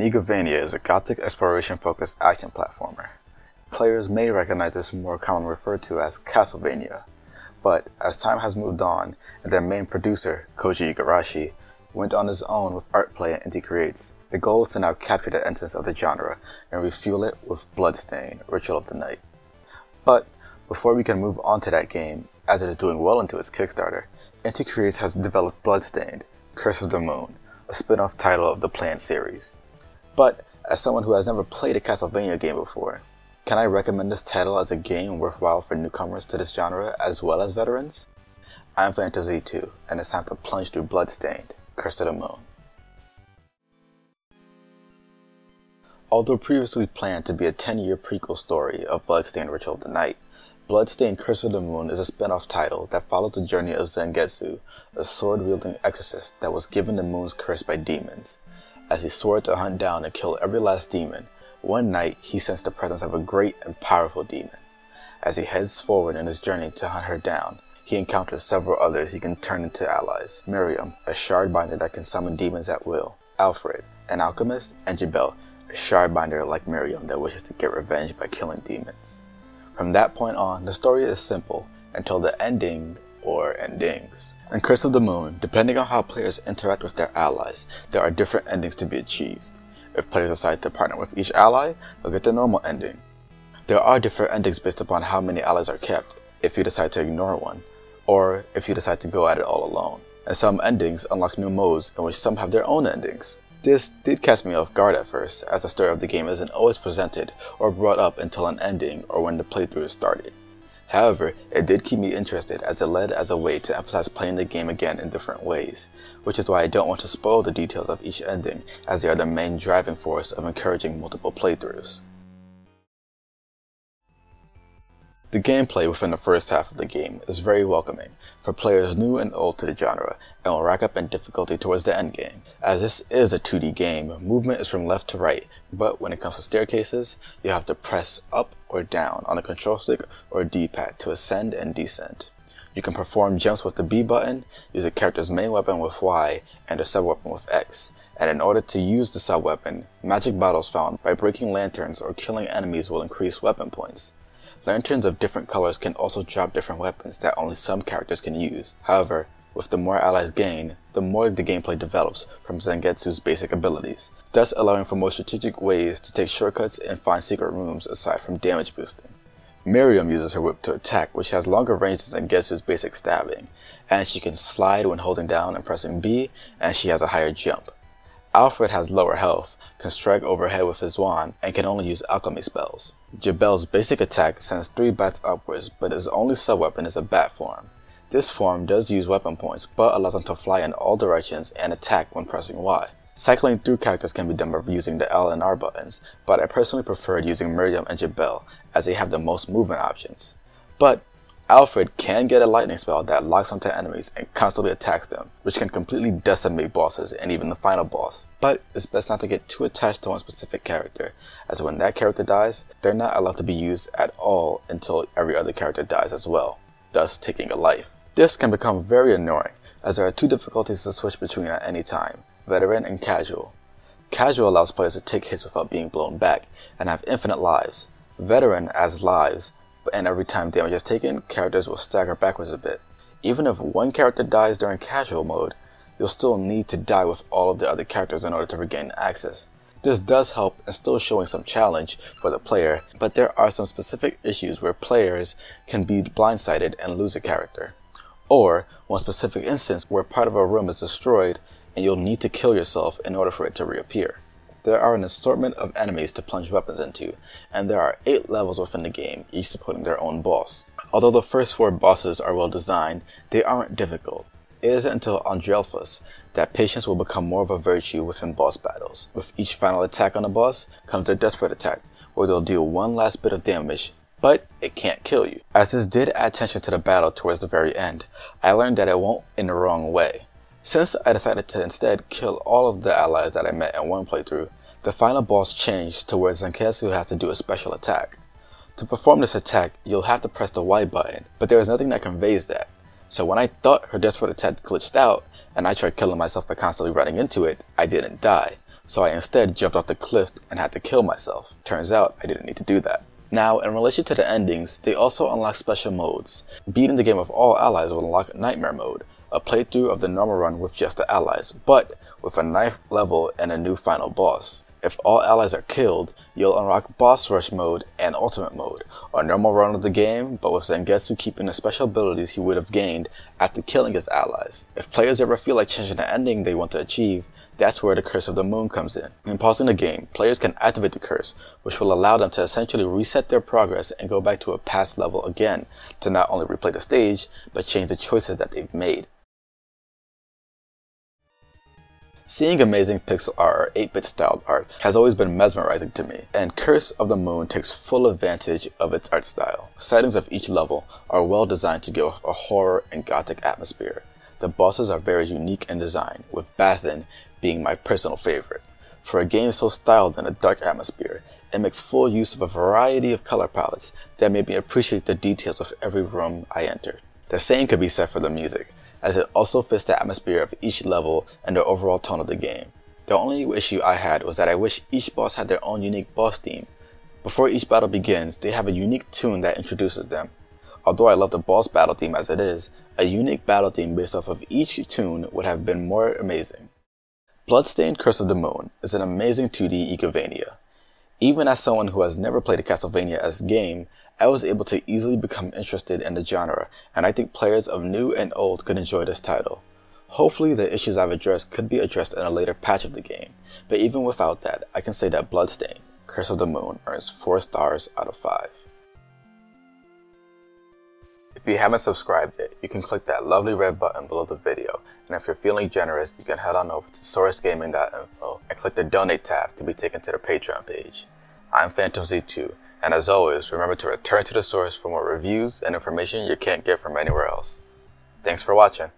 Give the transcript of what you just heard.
Igavania is a gothic exploration-focused action platformer. Players may recognize this more commonly referred to as Castlevania, but as time has moved on and their main producer, Koji Igarashi, went on his own with Artplay and Indie Creates, the goal is to now capture the essence of the genre and refuel it with Bloodstained, Ritual of the Night. But before we can move on to that game, as it is doing well into its Kickstarter, Indie Creates has developed Bloodstained, Curse of the Moon, a spin-off title of the planned series. But as someone who has never played a Castlevania game before, can I recommend this title as a game worthwhile for newcomers to this genre as well as veterans? I'm Phantom Z2, and it's time to plunge through Bloodstained, Curse of the Moon. Although previously planned to be a 10-year prequel story of Bloodstained Ritual of the Night, Bloodstained Curse of the Moon is a spin-off title that follows the journey of Zangetsu, a sword-wielding exorcist that was given the moon's curse by demons. As he soared to hunt down and kill every last demon, one night he sensed the presence of a great and powerful demon. As he heads forward in his journey to hunt her down, he encounters several others he can turn into allies. Miriam, a shardbinder that can summon demons at will, Alfred, an alchemist, and Jabel, a shardbinder like Miriam that wishes to get revenge by killing demons. From that point on, the story is simple until the ending or endings. In Curse of the Moon, depending on how players interact with their allies, there are different endings to be achieved. If players decide to partner with each ally, they'll get the normal ending. There are different endings based upon how many allies are kept, if you decide to ignore one, or if you decide to go at it all alone. And some endings unlock new modes in which some have their own endings. This did catch me off guard at first, as the story of the game isn't always presented or brought up until an ending or when the playthrough is started. However, it did keep me interested as it led as a way to emphasize playing the game again in different ways, which is why I don't want to spoil the details of each ending, as they are the main driving force of encouraging multiple playthroughs. The gameplay within the first half of the game is very welcoming for players new and old to the genre, and will rack up in difficulty towards the endgame. As this is a 2D game, movement is from left to right, but when it comes to staircases, you have to press up or down on a control stick or D-pad to ascend and descend. You can perform jumps with the B button, use a character's main weapon with Y, and a sub-weapon with X. And in order to use the sub-weapon, magic bottles found by breaking lanterns or killing enemies will increase weapon points. Lanterns of different colors can also drop different weapons that only some characters can use. However, with the more allies gained, the more the gameplay develops from Zangetsu's basic abilities, thus allowing for more strategic ways to take shortcuts and find secret rooms aside from damage boosting. Miriam uses her whip to attack, which has longer range than Zangetsu's basic stabbing, and she can slide when holding down and pressing B, and she has a higher jump. Alfred has lower health, can strike overhead with his wand, and can only use alchemy spells. Jabel's basic attack sends 3 bats upwards, but his only sub-weapon is a bat form. This form does use weapon points, but allows him to fly in all directions and attack when pressing Y. Cycling through characters can be done by using the L and R buttons, but I personally preferred using Miriam and Jabel, as they have the most movement options. But Alfred can get a lightning spell that locks onto enemies and constantly attacks them, which can completely decimate bosses and even the final boss. But it's best not to get too attached to one specific character, as when that character dies, they're not allowed to be used at all until every other character dies as well, thus taking a life. This can become very annoying, as there are 2 difficulties to switch between at any time, Veteran and Casual. Casual allows players to take hits without being blown back, and have infinite lives. Veteran adds lives, and every time damage is taken, characters will stagger backwards a bit. Even if one character dies during Casual mode, you'll still need to die with all of the other characters in order to regain access. This does help in still showing some challenge for the player, but there are some specific issues where players can be blindsided and lose a character. Or one specific instance where part of a room is destroyed and you'll need to kill yourself in order for it to reappear. There are an assortment of enemies to plunge weapons into, and there are 8 levels within the game, each supporting their own boss. Although the first 4 bosses are well designed, they aren't difficult. It isn't until Andrelphus that patience will become more of a virtue within boss battles. With each final attack on a boss comes their desperate attack, where they'll deal one last bit of damage, but it can't kill you. As this did add tension to the battle towards the very end, I learned that it won't in the wrong way. Since I decided to instead kill all of the allies that I met in one playthrough, the final boss changed to where Zangetsu has to do a special attack. To perform this attack, you'll have to press the Y button, but there is nothing that conveys that. So when I thought her desperate attack glitched out, and I tried killing myself by constantly running into it, I didn't die, so I instead jumped off the cliff and had to kill myself. Turns out I didn't need to do that. Now, in relation to the endings, they also unlock special modes. Beating the game with all allies will unlock Nightmare mode, a playthrough of the normal run with just the allies, but with a 9th level and a new final boss. If all allies are killed, you'll unlock Boss Rush mode and Ultimate mode, a normal run of the game, but with Zangetsu keeping the special abilities he would have gained after killing his allies. If players ever feel like changing the ending they want to achieve, that's where the Curse of the Moon comes in. In pausing the game, players can activate the curse, which will allow them to essentially reset their progress and go back to a past level again to not only replay the stage, but change the choices that they've made. Seeing amazing pixel art or 8-bit styled art has always been mesmerizing to me, and Curse of the Moon takes full advantage of its art style. Settings of each level are well designed to give a horror and gothic atmosphere. The bosses are very unique in design, with Bathin being my personal favorite. For a game so styled in a dark atmosphere, it makes full use of a variety of color palettes that made me appreciate the details of every room I entered. The same could be said for the music, as it also fits the atmosphere of each level and the overall tone of the game. The only issue I had was that I wish each boss had their own unique boss theme. Before each battle begins, they have a unique tune that introduces them. Although I love the boss battle theme as it is, a unique battle theme based off of each tune would have been more amazing. Bloodstained Curse of the Moon is an amazing 2D Igavania. Even as someone who has never played a Castlevania as a game, I was able to easily become interested in the genre, and I think players of new and old could enjoy this title. Hopefully the issues I've addressed could be addressed in a later patch of the game, but even without that, I can say that Bloodstained Curse of the Moon earns 4 stars out of 5. If you haven't subscribed yet, you can click that lovely red button below the video, and if you're feeling generous, you can head on over to sourcegaming.info and click the donate tab to be taken to the Patreon page. I'm Phantom Z2, and as always, remember to return to the source for more reviews and information you can't get from anywhere else. Thanks for watching.